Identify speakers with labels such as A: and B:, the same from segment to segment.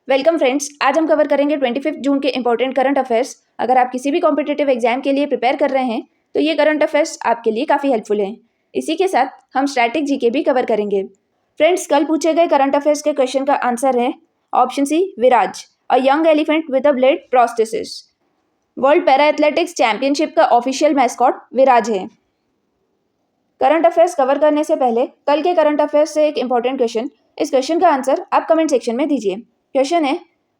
A: Welcome friends, आज हम cover करेंगे 25 जून के इंपॉर्टेंट करंट अफेयर्स। अगर आप किसी भी कॉम्पिटिटिव एग्जाम के लिए प्रिपेयर कर रहे हैं तो ये करंट अफेयर्स आपके लिए काफ़ी हेल्पफुल हैं। इसी के साथ हम स्टैटिक जीके भी कवर करेंगे। फ्रेंड्स, कल पूछे गए करंट अफेयर्स के क्वेश्चन का आंसर है option C, Viraj, a young elephant with a blade prosthesis. World para athletics championship का ऑफिशियल मैस्कॉट विराज है। करंट अफेयर्स कवर करने से पहले कल के करंट अफेयर्स से एक इंपॉर्टेंट क्वेश्चन, इस क्वेश्चन का आंसर आप कमेंट सेक्शन में दीजिए। क्वेश्चन है,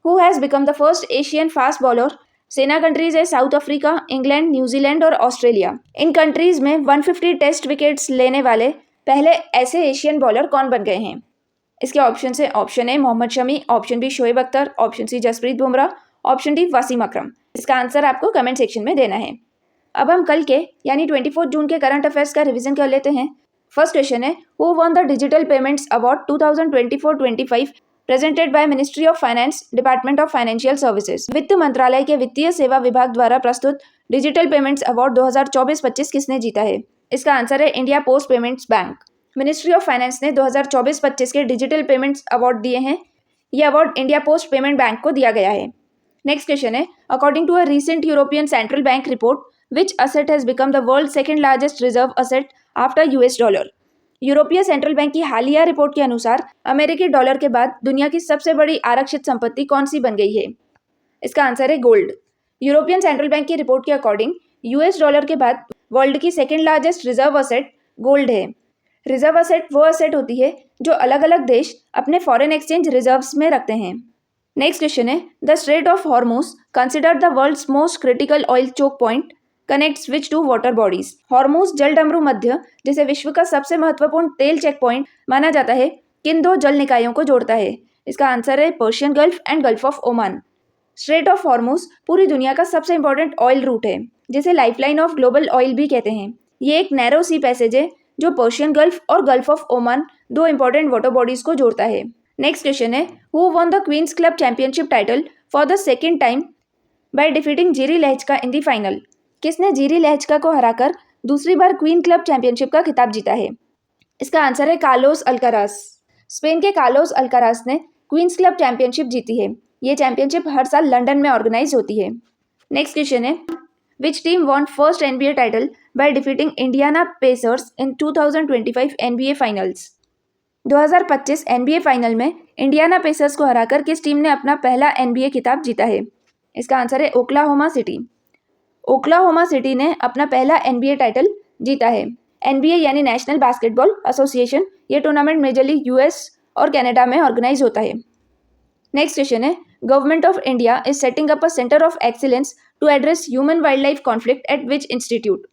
A: who has become the first Asian fast bowler? SENA countries है साउथ अफ्रीका, इंग्लैंड, न्यूजीलैंड और ऑस्ट्रेलिया। इन कंट्रीज में 150 टेस्ट विकेट्स लेने वाले पहले ऐसे एशियन बॉलर कौन बन गए हैं? इसके ऑप्शन है option A Mohammed Shami, option B Shoaib Akhtar, option C Jasprit Bumrah, option D Wasim Akram. इसका आंसर आपको कमेंट सेक्शन में देना है। अब हम कल के यानी 24 जून के करंट अफेयर्स का रिवीजन कर लेते हैं। फर्स्ट क्वेश्चन है, who won the digital payments award 2024-25 presented by ministry of finance, department of financial services. वित्त मंत्रालय के वित्तीय सेवा विभाग द्वारा प्रस्तुत डिजिटल पेमेंट्स अवार्ड 2024-25 किसने जीता है? इसका आंसर है India Post Payments Bank. Ministry of finance ने 2024-25 के डिजिटल पेमेंट्स अवार्ड दिए हैं। ये award India Post Payment Bank को दिया गया है। नेक्स्ट क्वेश्चन है, according to a recent European Central Bank report, which asset has become the world's second largest reserve asset after US dollar? यूरोपीय central bank की हालिया रिपोर्ट के अनुसार अमेरिकी डॉलर के बाद दुनिया की सबसे बड़ी आरक्षित संपत्ति कौन सी बन गई है? इसका आंसर है गोल्ड। यूरोपियन सेंट्रल बैंक की रिपोर्ट के अकॉर्डिंग यूएस डॉलर के बाद वर्ल्ड की second largest reserve asset gold है। रिजर्व असेट वो असेट होती है जो अलग अलग देश अपने फॉरेन एक्सचेंज रिजर्व्स में रखते हैं। नेक्स्ट क्वेश्चन है, the strait of Hormuz considered the world's most critical oil choke point connects which two water bodies. Hormuz जलडमरू मध्य, जिसे विश्व का सबसे महत्वपूर्ण तेल चेक पॉइंट माना जाता है, किन दो जल निकायों को जोड़ता है? इसका आंसर है Persian gulf and gulf of Oman. Straight of Hormuz पूरी दुनिया का सबसे इंपॉर्टेंट ऑयल रूट है, जिसे लाइफलाइन ऑफ ग्लोबल ऑयल भी कहते हैं। ये एक नैरो सी पैसेज है जो पर्शियन गल्फ और गल्फ ऑफ ओमान, दो इंपॉर्टेंट वाटर बॉडीज को जोड़ता है। नेक्स्ट क्वेश्चन है, who won the Queen's Club championship title for the second time by defeating Jiri Lehecka in the final? किसने जीरी लहचका को हराकर दूसरी बार क्वीन क्लब चैंपियनशिप का खिताब जीता है? इसका आंसर है कार्लोस अल्काराज। स्पेन के कार्लोस अल्काराज ने क्वींस क्लब चैंपियनशिप जीती है। ये चैंपियनशिप हर साल लंदन में ऑर्गेनाइज होती है। नेक्स्ट क्वेश्चन है, which team von first NBA title by defeating Indiana pacers in 2025 NBA finals? 2025 NBA final में इंडियाना पेसर्स को हराकर किस टीम ने अपना पहला एनबीए खिताब जीता है? इसका आंसर है ओक्लाहोमा सिटी। ओक्लाहोमा सिटी ने अपना पहला एनबीए टाइटल जीता है। एनबीए यानी नेशनल बास्केटबॉल एसोसिएशन, ये टूर्नामेंट मेजरली यूएस और कनाडा में ऑर्गेनाइज होता है। नेक्स्ट क्वेश्चन है, Government of India is setting up a centre of excellence to address human wildlife conflict at which institute?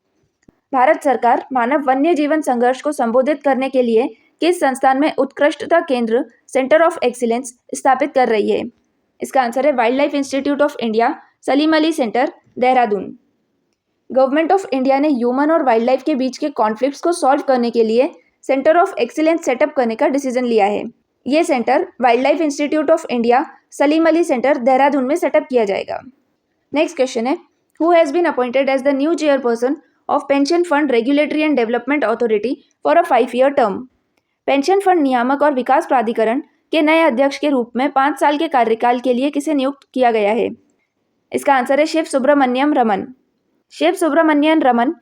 A: Bharat सरकार मानव वन्य जीवन संघर्ष को संबोधित करने के लिए किस संस्थान में उत्कृष्टता केंद्र सेंटर ऑफ एक्सीलेंस स्थापित कर रही है? इसका आंसर है wild life institute of India, Salim Ali centre, Dehradun. Government of India ने ह्यूमन और वाइल्ड लाइफ के बीच के कॉन्फ्लिक्ट्स को सॉल्व करने के लिए सेंटर ऑफ एक्सीलेंस सेटअप करने का डिसीजन लिया है। ये centre wildlife institute of India, Salim Ali centre, Dehradun में सेटअप किया जाएगा। नेक्स्ट क्वेश्चन है, who has been appointed as the new chairperson of Pension Fund Regulatory and Development Authority for a 5-year term? Pension fund नियामक और विकास प्राधिकरण के नए अध्यक्ष के रूप में 5 साल के कार्यकाल के लिए किसे नियुक्त किया गया है? इसका आंसर है Shiv Subramaniam Raman. Shiv Subramanian Raman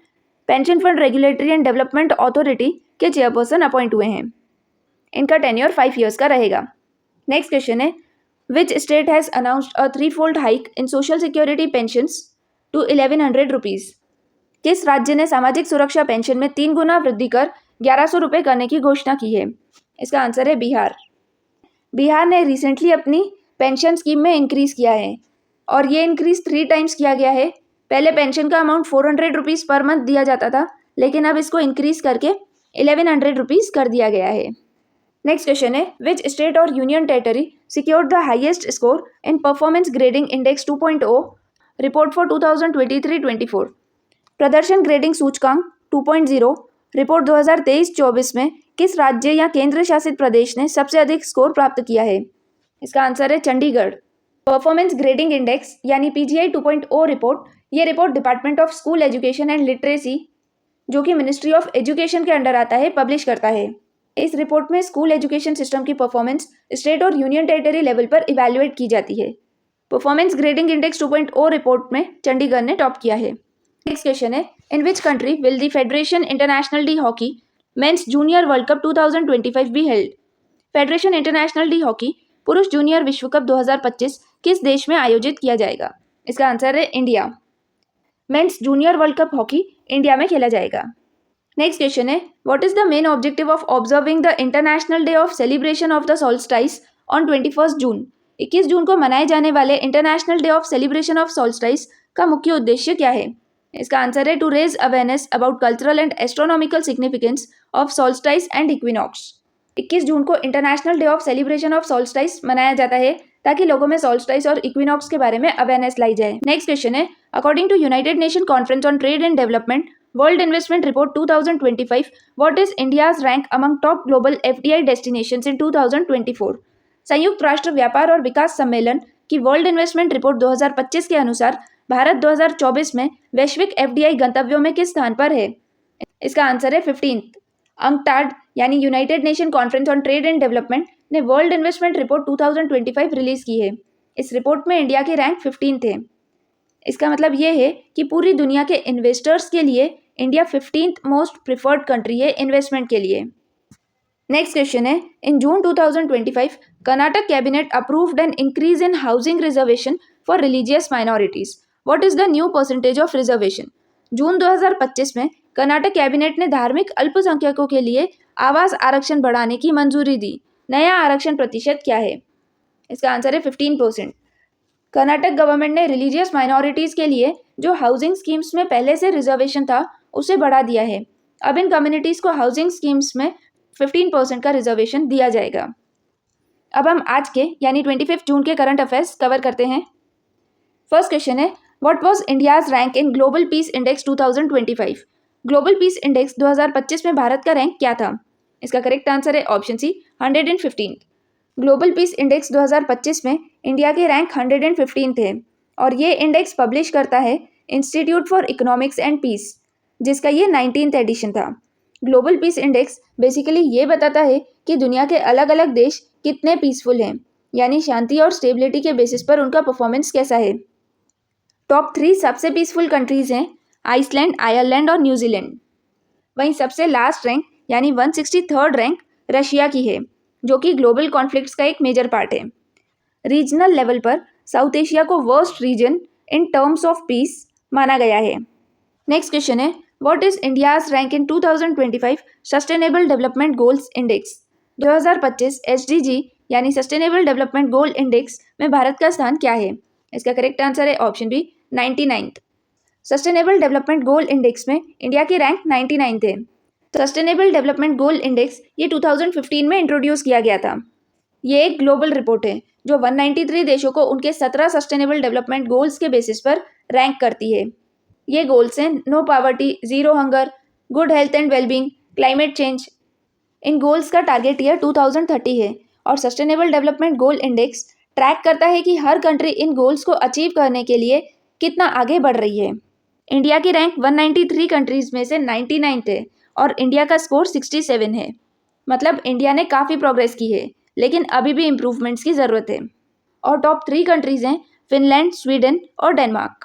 A: Pension Fund Regulatory and Development Authority के चेयरपर्सन अपॉइंट हुए हैं। इनका टेन्योर 5 years का रहेगा। नेक्स्ट क्वेश्चन है, which state has announced a 3-fold hike in social security pensions to 1100 rupees? किस राज्य ने सामाजिक सुरक्षा पेंशन में 3 गुना वृद्धि कर 1100 रुपये करने की घोषणा की है? इसका आंसर है बिहार। बिहार ने रिसेंटली अपनी पेंशन स्कीम में इंक्रीज किया है और ये इंक्रीज 3 times किया गया है। पहले पेंशन का अमाउंट 400 रुपीज़ पर मंथ दिया जाता था, लेकिन अब इसको इंक्रीज करके 1100 रुपीज़ कर दिया गया है। नेक्स्ट क्वेश्चन है, विच स्टेट और union territory secured the highest score in performance grading index 2.0 report for 2023-24? प्रदर्शन ग्रेडिंग सूचकांक 2.0 रिपोर्ट 2023-24 में किस राज्य या केंद्र शासित प्रदेश ने सबसे अधिक स्कोर प्राप्त किया है? इसका आंसर है चंडीगढ़। परफॉर्मेंस ग्रेडिंग इंडेक्स यानी पीजीआई 2.0 रिपोर्ट, ये report department of school education and literacy, जो कि मिनिस्ट्री ऑफ एजुकेशन के अंडर आता है, पब्लिश करता है। इस रिपोर्ट में स्कूल एजुकेशन सिस्टम की परफॉर्मेंस स्टेट और यूनियन टेरिटरी लेवल पर इवैल्यूएट की जाती है। परफॉर्मेंस ग्रेडिंग इंडेक्स 2.0 रिपोर्ट में चंडीगढ़ ने टॉप किया है। नेक्स्ट क्वेश्चन है, in which country will the Federation Internationale de Hockey men's junior world Cup 2025 be held? Federation Internationale de Hockey पुरुष जूनियर विश्व कप 2025 किस देश में आयोजित किया जाएगा? इसका आंसर है India. Men's junior world cup hockey India में खेला जाएगा। नेक्स्ट क्वेश्चन है, what is the main objective of observing the International day of Celebration of the Solstice on 21 June? 21 जून को मनाए जाने वाले International day of Celebration of Solstice का मुख्य उद्देश्य क्या है? इसका आंसर है to raise awareness about cultural and astronomical significance of solstice and equinox. 21 जून को international day of Celebration of solstice मनाया जाता है ताकि लोगों में सोल्स्टाइस और इक्विनॉक्स के बारे में अवेयरनेस लाई जाए। नेक्स्ट क्वेश्चन है, according to United Nation Conference on Trade and Development World Investment Report 2025, what is India's rank among top global FDI destinations in 2024? संयुक्त राष्ट्र व्यापार और विकास सम्मेलन की वर्ल्ड इन्वेस्टमेंट रिपोर्ट 2025 के अनुसार भारत 2024 में वैश्विक एफडीआई गंतव्यों में किस स्थान पर है? इसका आंसर है 15th। अंकटाड यानी United Nation Conference on Trade and development ने वर्ल्ड इन्वेस्टमेंट रिपोर्ट 2025 रिलीज की है। इस रिपोर्ट में इंडिया की रैंक 15th है। इसका मतलब ये है कि पूरी दुनिया के इन्वेस्टर्स के लिए India 15th most preferred country है इन्वेस्टमेंट के लिए। नेक्स्ट क्वेश्चन है, in June 2025 Karnataka cabinet approved an increase in housing reservation for religious minorities. What is the new percentage of reservation? जून 2025 में कर्नाटक कैबिनेट ने धार्मिक अल्पसंख्यकों के लिए आवास आरक्षण बढ़ाने की मंजूरी दी। नया आरक्षण प्रतिशत क्या है? इसका आंसर है 15%। कर्नाटक गवर्नमेंट ने रिलीजियस माइनॉरिटीज के लिए जो हाउसिंग स्कीम्स में पहले से रिजर्वेशन था उसे बढ़ा दिया है। अब इन कम्युनिटीज को हाउसिंग स्कीम्स में 15% का रिजर्वेशन दिया जाएगा। अब हम आज के यानी 25 जून के करंट अफेयर्स कवर करते हैं। फर्स्ट क्वेश्चन है, what was India's rank in global peace index 2025? Global peace index 2025 में भारत का रैंक क्या था? इसका करेक्ट आंसर है option C 115। Global peace index 2025 में इंडिया के रैंक 115 थे और ये इंडेक्स पब्लिश करता है institute for economics and peace, जिसका ये 19th एडिशन था। ग्लोबल पीस इंडेक्स बेसिकली ये बताता है कि दुनिया के अलग अलग देश कितने पीसफुल हैं, यानी शांति और स्टेबिलिटी के बेसिस पर उनका परफॉर्मेंस कैसा है। टॉप 3 सबसे पीसफुल कंट्रीज हैं आइसलैंड, आयरलैंड और न्यूजीलैंड। वहीं सबसे लास्ट रैंक यानी 163rd रैंक रशिया की है, जो कि ग्लोबल कॉन्फ्लिक्ट्स का एक मेजर पार्ट है। रीजनल लेवल पर साउथ एशिया को worst region in terms of peace माना गया है। नेक्स्ट क्वेश्चन है, what is India's rank in 2025 sustainable development goals index? 2025 SDG यानी सस्टेनेबल डेवलपमेंट गोल इंडेक्स में भारत का स्थान क्या है? इसका करेक्ट आंसर है option B 99th। Sustainable development goal index में इंडिया की रैंक 99th है। सस्टेनेबल डेवलपमेंट गोल इंडेक्स ये 2015 में इंट्रोड्यूस किया गया था। ये एक ग्लोबल रिपोर्ट है जो 193 देशों को उनके 17 सस्टेनेबल डेवलपमेंट गोल्स के बेसिस पर रैंक करती है। ये गोल्स हैं no poverty, zero hunger, good health and wellbeing, climate change. इन गोल्स का टारगेट ईयर 2030 है और sustainable development goal index track करता है कि हर कंट्री इन गोल्स को अचीव करने के लिए कितना आगे बढ़ रही है। इंडिया की रैंक 193 कंट्रीज में से 99th है और इंडिया का स्कोर 67 है। मतलब इंडिया ने काफ़ी प्रोग्रेस की है, लेकिन अभी भी इम्प्रूवमेंट्स की ज़रूरत है। और टॉप 3 कंट्रीज हैं फिनलैंड, स्वीडन और डेनमार्क।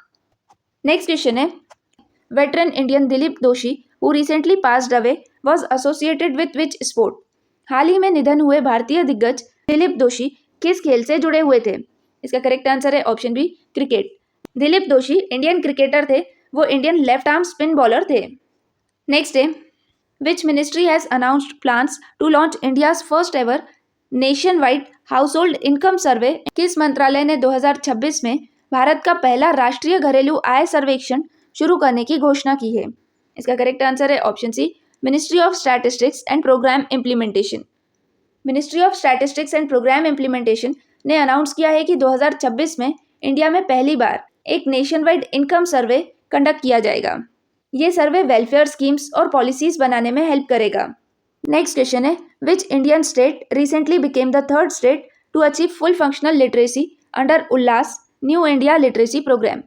A: नेक्स्ट क्वेश्चन है, veteran Indian Dilip Doshi who recently passed away was associated with which sport? हाल ही में निधन हुए भारतीय दिग्गज दिलीप दोशी किस खेल से जुड़े हुए थे? इसका करेक्ट आंसर है option B cricket. Dilip Doshi Indian cricketer थे, वो Indian left arm spin bowler थे। नेक्स्ट है, which ministry has announced plans to launch India's first ever nationwide household income survey? किस मंत्रालय ने 2026 में भारत का पहला राष्ट्रीय घरेलू आय सर्वेक्षण शुरू करने की घोषणा की है? इसका करेक्ट आंसर है option C ministry of statistics and programme implementation. Ministry of statistics and programme implementation ने अनाउंस किया है कि 2026 में इंडिया में पहली बार एक nationwide income survey conduct किया जाएगा। ये सर्वे वेलफेयर स्कीम्स और पॉलिसीज बनाने में हेल्प करेगा। नेक्स्ट क्वेश्चन है, which Indian state recently became the 3rd state to achieve full functional literacy under Ullas new India literacy programme?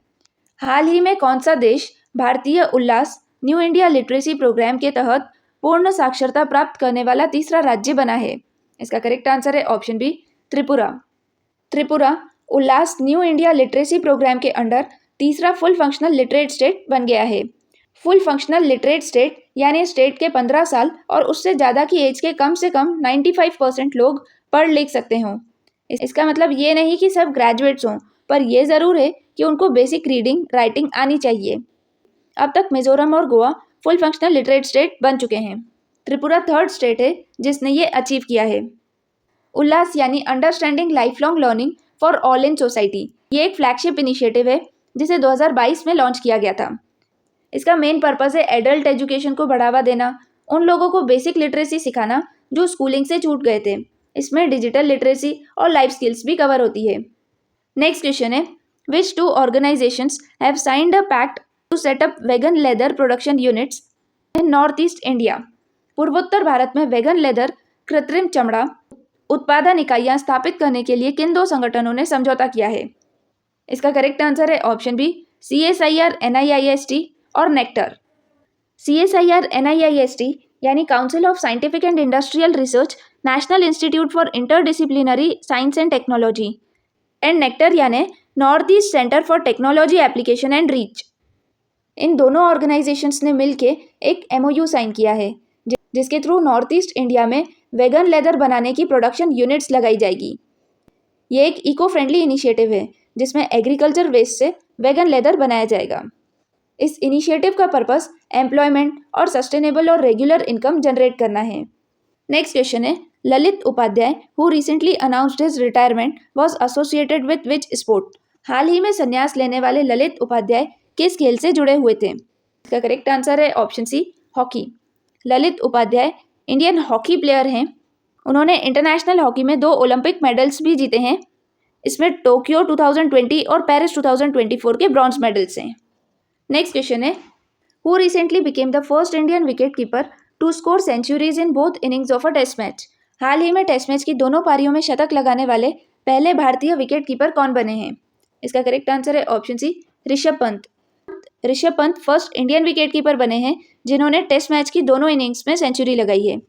A: हाल ही में कौन सा देश भारतीय Ullas new India literacy programme के तहत पूर्ण साक्षरता प्राप्त करने वाला तीसरा राज्य बना है? इसका करेक्ट आंसर है ऑप्शन बी, त्रिपुरा। त्रिपुरा उल्लास न्यू इंडिया लिटरेसी प्रोग्राम के अंडर तीसरा फुल फंक्शनल लिटरेट स्टेट बन गया है। फुल फंक्शनल लिटरेट स्टेट यानी स्टेट के 15 साल और उससे ज़्यादा की एज के कम से कम 95% लोग पढ़ लिख सकते हों। इसका मतलब ये नहीं कि सब ग्रेजुएट्स हों, पर यह ज़रूर है कि उनको बेसिक रीडिंग राइटिंग आनी चाहिए। अब तक मिजोरम और Goa full functional literate state बन चुके हैं। त्रिपुरा थर्ड स्टेट है जिसने ये अचीव किया है। उल्लास यानी understanding life long learning for all in society, ये एक फ्लैगशिप इनिशिएटिव है जिसे 2022 में लॉन्च किया गया था। इसका मेन पर्पस है एडल्ट एजुकेशन को बढ़ावा देना, उन लोगों को बेसिक लिटरेसी सिखाना जो स्कूलिंग से छूट गए थे। इसमें डिजिटल लिटरेसी और लाइफ स्किल्स भी कवर होती है। नेक्स्ट क्वेश्चन है, which two organisations have signed a pact to set up vegan leather production units in North East India? पूर्वोत्तर भारत में वेगन लेदर कृत्रिम चमड़ा उत्पादन इकाइयां स्थापित करने के लिए किन दो संगठनों ने समझौता किया है? इसका करेक्ट आंसर है ऑप्शन बी, CSIR NIIST और नेक्टर। CSIR NIIST यानी Council of Scientific and Industrial Research, National Institute for Interdisciplinary Science and Technology, and NECTAR यानी North East Centre for Technology Application and Reach. इन दोनों organisations ने मिलकर एक MOU sign किया है जिसके थ्रू नॉर्थ ईस्ट इंडिया में वेगन लेदर बनाने की प्रोडक्शन यूनिट्स लगाई जाएगी। ये एक इको फ्रेंडली इनिशिएटिव है जिसमें एग्रीकल्चर वेस्ट से वेगन लेदर बनाया जाएगा। इस इनिशिएटिव का पर्पस एम्प्लॉयमेंट और सस्टेनेबल और रेगुलर इनकम जनरेट करना है। नेक्स्ट क्वेश्चन है, Lalit Upadhyay who recently announced his retirement was associated with which sport? हाल ही में संन्यास लेने वाले ललित उपाध्याय किस खेल से जुड़े हुए थे? इसका करेक्ट आंसर है option C, hockey. Lalit Upadhyay Indian hockey player हैं। उन्होंने इंटरनेशनल हॉकी में 2 ओलंपिक मेडल्स भी जीते हैं। इसमें टोक्यो 2020 और पेरिस 2024 के ब्रॉन्ज मेडल्स हैं। नेक्स्ट क्वेश्चन है, who recently became the first Indian wicket keeper to score centuries in both innings of a test match? हाल ही में टेस्ट मैच की दोनों पारियों में शतक लगाने वाले पहले भारतीय विकेट कीपर कौन बने हैं? इसका करेक्ट आंसर है option C, Rishabh Pant. Rishabh Pant first Indian wicket keeper बने हैं जिन्होंने टेस्ट मैच की दोनों इनिंग्स में सेंचुरी लगाई है।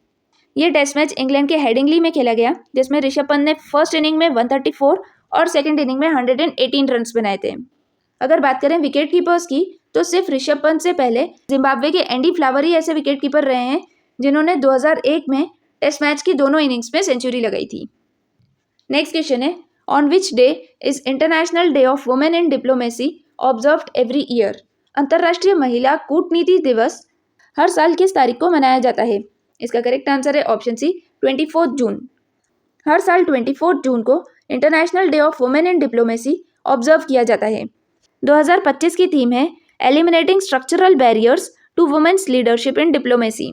A: ये टेस्ट मैच इंग्लैंड के हेडिंगली में खेला गया जिसमें ऋषभ पंत ने फर्स्ट इनिंग में 134 और सेकंड इनिंग में 118 रन्स बनाए थे। अगर बात करें विकेट कीपर्स की तो सिर्फ ऋषभ पंत से पहले जिम्बाब्वे के एंडी फ्लावर ही ऐसे विकेट कीपर रहे हैं जिन्होंने 2001 में टेस्ट मैच की दोनों इनिंग्स में सेंचुरी लगाई थी। नेक्स्ट क्वेश्चन है, on which day is international day of women in diplomacy observed every year? अंतर्राष्ट्रीय महिला कूटनीति दिवस हर साल किस तारीख को मनाया जाता है? इसका करेक्ट आंसर है ऑप्शन सी, 24 जून। हर साल 24 जून को international day of women in diplomacy observe किया जाता है। 2025 की थीम है eliminating structural barriers to women's leadership in diplomacy.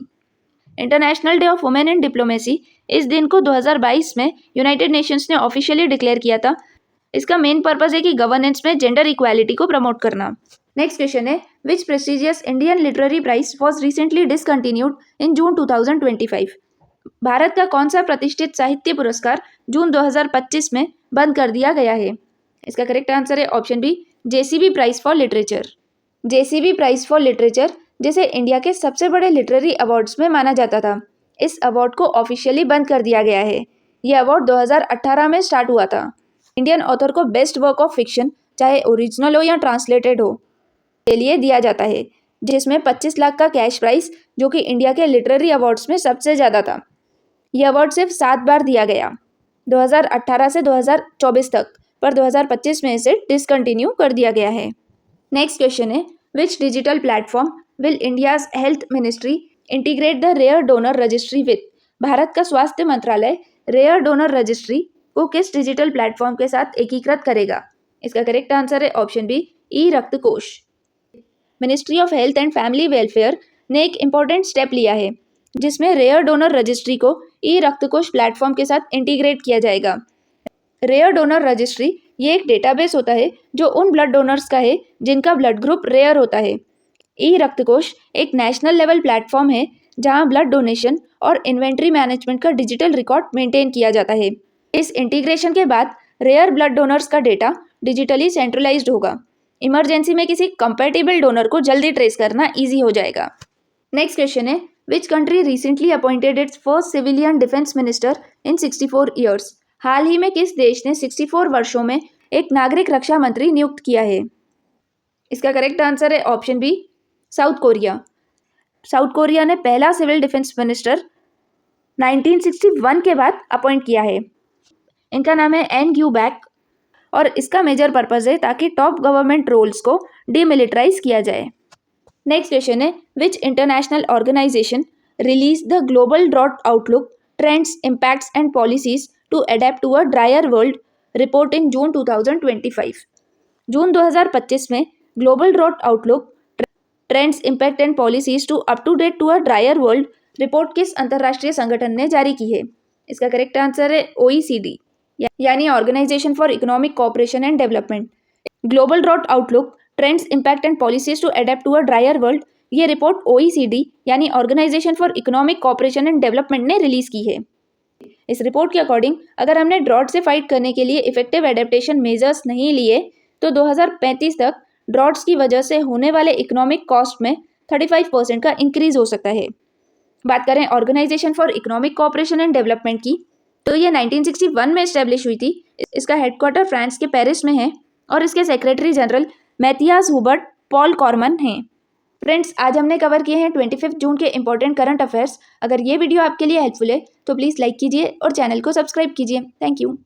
A: International day of women in diplomacy इस दिन को 2022 में यूनाइटेड नेशंस ने ऑफिशियली डिक्लेयर किया था। इसका मेन पर्पस है कि गवर्नेंस में जेंडर इक्वालिटी को प्रमोट करना। नेक्स्ट क्वेश्चन है, which prestigious Indian literary prize was recently discontinued in June 2025? भारत का कौन सा प्रतिष्ठित साहित्य पुरस्कार जून 2025 में बंद कर दिया गया है? इसका करेक्ट आंसर है option B, JCB prize for literature. JCB prize for literature जिसे इंडिया के सबसे बड़े लिटरेरी अवार्ड्स में माना जाता था, इस अवार्ड को ऑफिशियली बंद कर दिया गया है। यह अवार्ड 2018 में स्टार्ट हुआ था। इंडियन ऑथर को बेस्ट वर्क ऑफ फिक्शन, चाहे ओरिजिनल हो या ट्रांसलेटेड हो, के लिए दिया जाता है, जिसमें 25 लाख का कैश प्राइज जो कि इंडिया के लिटरेरी अवार्ड्स में सबसे ज़्यादा था। यह अवार्ड सिर्फ 7 बार दिया गया, 2018 से 2024 तक, पर 2025 में इसे डिसकंटिन्यू कर दिया गया है। नेक्स्ट क्वेश्चन है, which digital platform will India's health ministry integrate the rare donor registry with? भारत का स्वास्थ्य मंत्रालय रेयर डोनर रजिस्ट्री को किस डिजिटल प्लेटफॉर्म के साथ एकीकृत करेगा? इसका करेक्ट आंसर है ऑप्शन बी, ई रक्त कोष। Ministry of health and family welfare ने एक इम्पॉर्टेंट स्टेप लिया है जिसमें रेयर डोनर रजिस्ट्री को ई रक्त कोष प्लेटफॉर्म के साथ इंटीग्रेट किया जाएगा। रेयर डोनर रजिस्ट्री ये एक डेटाबेस होता है जो उन ब्लड डोनर्स का है जिनका ब्लड ग्रुप रेयर होता है। ई रक्त कोष एक नेशनल लेवल प्लेटफॉर्म है जहां ब्लड डोनेशन और इन्वेंट्री मैनेजमेंट का डिजिटल रिकॉर्ड मेंटेन किया जाता है। इस इंटीग्रेशन के बाद रेयर ब्लड डोनर्स का डेटा डिजिटली सेंट्रलाइज्ड होगा। इमरजेंसी में किसी कंपैटिबल डोनर को जल्दी ट्रेस करना ईजी हो जाएगा। नेक्स्ट क्वेश्चन है, which country recently appointed its first civilian defence minister in 64 years. हाल ही में किस देश ने 64 वर्षों में एक नागरिक रक्षा मंत्री नियुक्त किया है। इसका करेक्ट आंसर है option B, South Korea. South Korea ने पहला सिविल डिफेंस मिनिस्टर 1961 के बाद अपॉइंट किया है। इनका नाम है एन ग्यू बैक और इसका मेजर पर्पज है ताकि टॉप गवर्नमेंट रोल्स को डीमिलिटराइज किया जाए। नेक्स्ट क्वेश्चन है, which international organisation released the global drought outlook trends impacts and policies to adapt to a drier world report in June 2025। जून 2025 में global drought outlook trends impact and policies to up to date to a drier world report किस अंतर्राष्ट्रीय संगठन ने जारी की है। इसका करेक्ट आंसर है OECD यानी organisation for economic cooperation and development. Global drought outlook trends impact and policies to adapt to a drier world, ये रिपोर्ट OECD यानी organisation for economic cooperation and development ने रिलीज की है। इस report के according अगर हमने ड्रॉट से फाइट करने के लिए इफेक्टिव एडेप्टेशन मेजर्स नहीं लिए तो 2035 तक ड्रॉट्स की वजह से होने वाले इकोनॉमिक कॉस्ट में 35% का इंक्रीज हो सकता है। बात करें organisation for economic cooperation and development की तो ये 1961 में एस्टेब्लिश हुई थी। इसका हेडक्वार्टर फ्रांस के पेरिस में है और इसके secretary general Mathias Hubert Paul Cormann हैं। फ्रेंड्स, आज हमने कवर किए हैं 25 जून के इंपॉर्टेंट करंट अफेयर्स। अगर ये वीडियो आपके लिए हेल्पफुल है तो प्लीज़ लाइक कीजिए और चैनल को सब्सक्राइब कीजिए। Thank you.